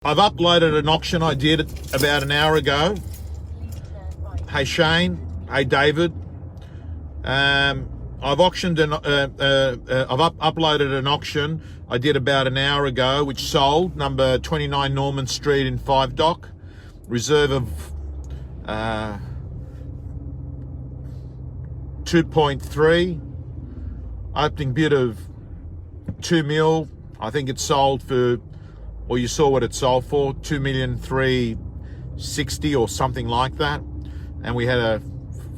I've uploaded an auction I did about an hour ago. Hey Shane, hey David. I've auctioned uploaded an auction I did about an hour ago, which sold number 29 Norman Street in 5 Dock, reserve of 2.3, opening bid of 2 mil. I think it sold for, or you saw what it sold for, 2,360,000 or something like that. And we had a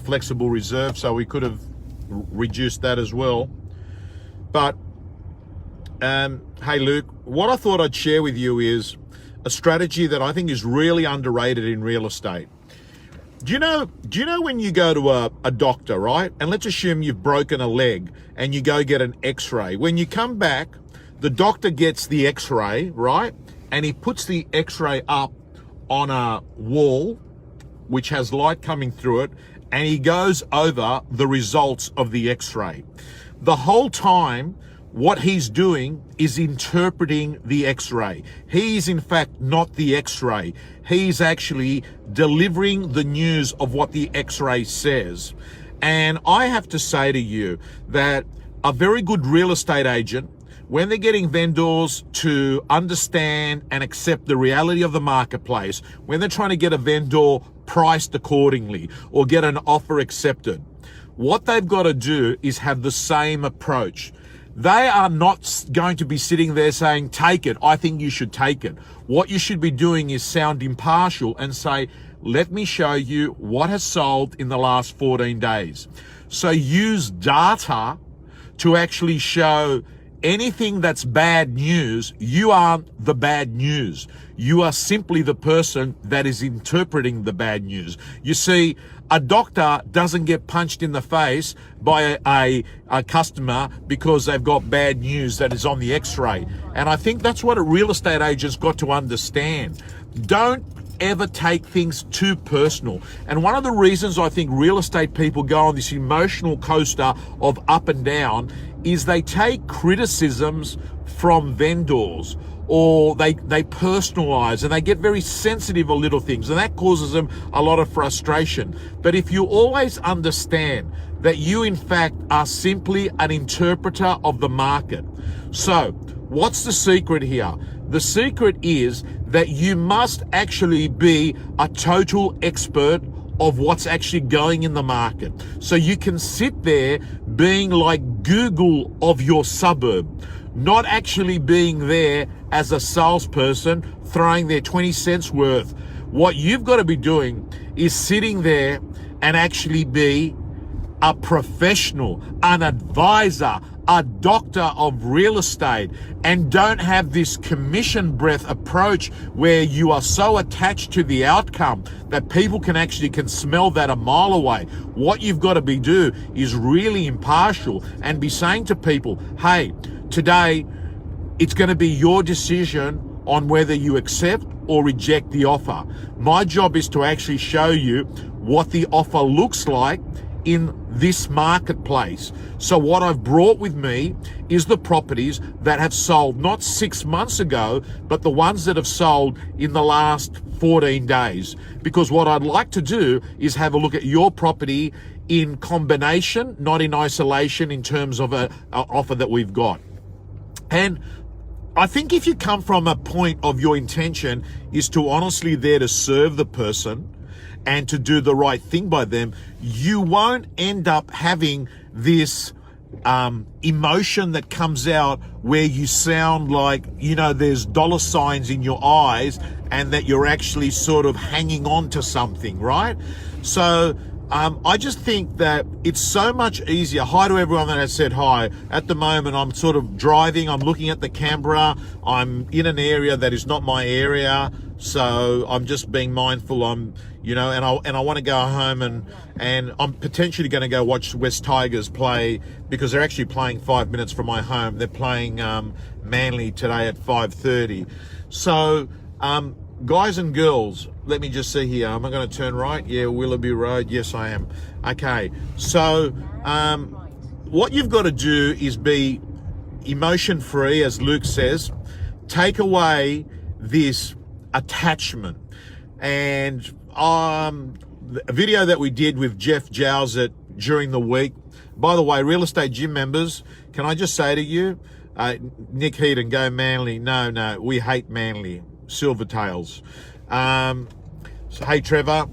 flexible reserve, so we could have reduced that as well. But hey Luke, what I thought I'd share with you is a strategy that I think is really underrated in real estate. Do you know when you go to a doctor, right? And let's assume you've broken a leg and you go get an x-ray. When you come back, the doctor gets the x-ray, right? And he puts the x-ray up on a wall, which has light coming through it, and he goes over the results of the x-ray. The whole time, what he's doing is interpreting the x-ray. He's in fact not the x-ray. He's actually delivering the news of what the x-ray says. And I have to say to you that a very good real estate agent, when they're getting vendors to understand and accept the reality of the marketplace, when they're trying to get a vendor priced accordingly or get an offer accepted, what they've got to do is have the same approach. They are not going to be sitting there saying, take it, I think you should take it. What you should be doing is sound impartial and say, let me show you what has sold in the last 14 days. So use data to actually show anything that's bad news. You aren't the bad news. You are simply the person that is interpreting the bad news. You see, a doctor doesn't get punched in the face by a customer because they've got bad news that is on the x-ray. And I think that's what a real estate agent's got to understand. Don't ever take things too personal. And one of the reasons I think real estate people go on this emotional coaster of up and down is they take criticisms from vendors, or they personalize and they get very sensitive of little things, and that causes them a lot of frustration. But if you always understand that you in fact are simply an interpreter of the market. So what's the secret here? The secret is that you must actually be a total expert of what's actually going in the market. So you can sit there being like Google of your suburb, not actually being there as a salesperson throwing their 20 cents worth. What you've got to be doing is sitting there and actually be a professional, an advisor, a doctor of real estate, and don't have this commission breath approach where you are so attached to the outcome that people can smell that a mile away. What you've got to do is really impartial and be saying to people, hey, today it's going to be your decision on whether you accept or reject the offer. My job is to actually show you what the offer looks like in this marketplace. So what I've brought with me is the properties that have sold not 6 months ago, but the ones that have sold in the last 14 days. Because what I'd like to do is have a look at your property in combination, not in isolation, in terms of an offer that we've got. And I think if you come from a point of your intention is to honestly there to serve the person and to do the right thing by them, you won't end up having this emotion that comes out where you sound like, there's dollar signs in your eyes and that you're actually sort of hanging on to something, right? So I just think that it's so much easier. Hi to everyone that has said hi. At the moment, I'm sort of driving. I'm looking at the camera. I'm in an area that is not my area. So I'm just being mindful. And I want to go home and I'm potentially going to go watch West Tigers play, because they're actually playing 5 minutes from my home. They're playing Manly today at 5:30. So, guys and girls, let me just see here. Am I going to turn right? Yeah, Willoughby Road. Yes, I am. Okay. So, what you've got to do is be emotion free, as Luke says. Take away this attachment. And a video that we did with Jeff Jowsett during the week. By the way, real estate gym members, can I just say to you, Nick Heaton, go Manly. No, we hate Manly. Silvertails. So, hey, Trevor,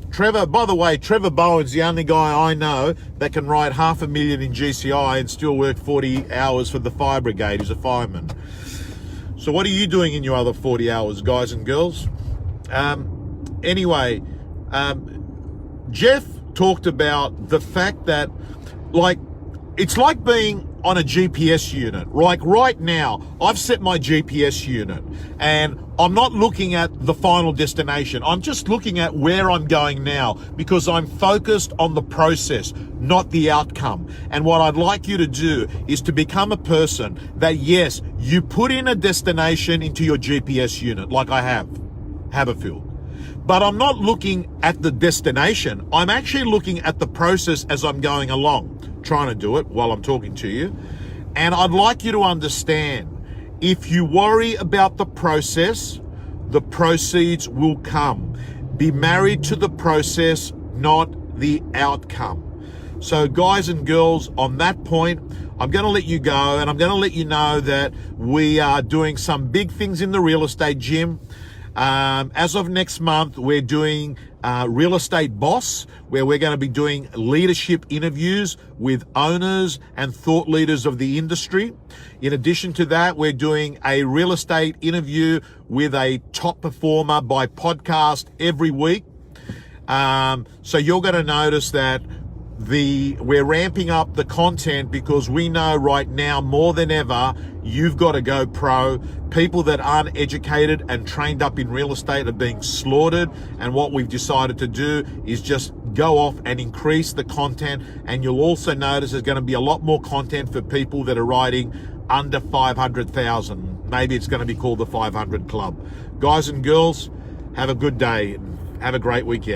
by the way, Trevor Bowen's the only guy I know that can write $500,000 in GCI and still work 40 hours for the fire brigade. He's a fireman. So what are you doing in your other 40 hours, guys and girls? Anyway, Jeff talked about the fact that, like, it's like being on a GPS unit. Like right now, I've set my GPS unit and I'm not looking at the final destination. I'm just looking at where I'm going now because I'm focused on the process, not the outcome. And what I'd like you to do is to become a person that, yes, you put in a destination into your GPS unit like I have, Haberfield. But I'm not looking at the destination. I'm actually looking at the process as I'm going along, trying to do it while I'm talking to you. And I'd like you to understand, if you worry about the process, the proceeds will come. Be married to the process, not the outcome. So guys and girls, on that point, I'm going to let you go and I'm going to let you know that we are doing some big things in the real estate gym. As of next month, we're doing Real Estate Boss, where we're going to be doing leadership interviews with owners and thought leaders of the industry. In addition to that, we're doing a real estate interview with a top performer by podcast every week. So you're going to notice that we're ramping up the content because we know right now more than ever, you've got to go pro. People that aren't educated and trained up in real estate are being slaughtered. And what we've decided to do is just go off and increase the content. And you'll also notice there's going to be a lot more content for people that are writing under 500,000. Maybe it's going to be called the 500 Club. Guys and girls, have a good day and have a great weekend.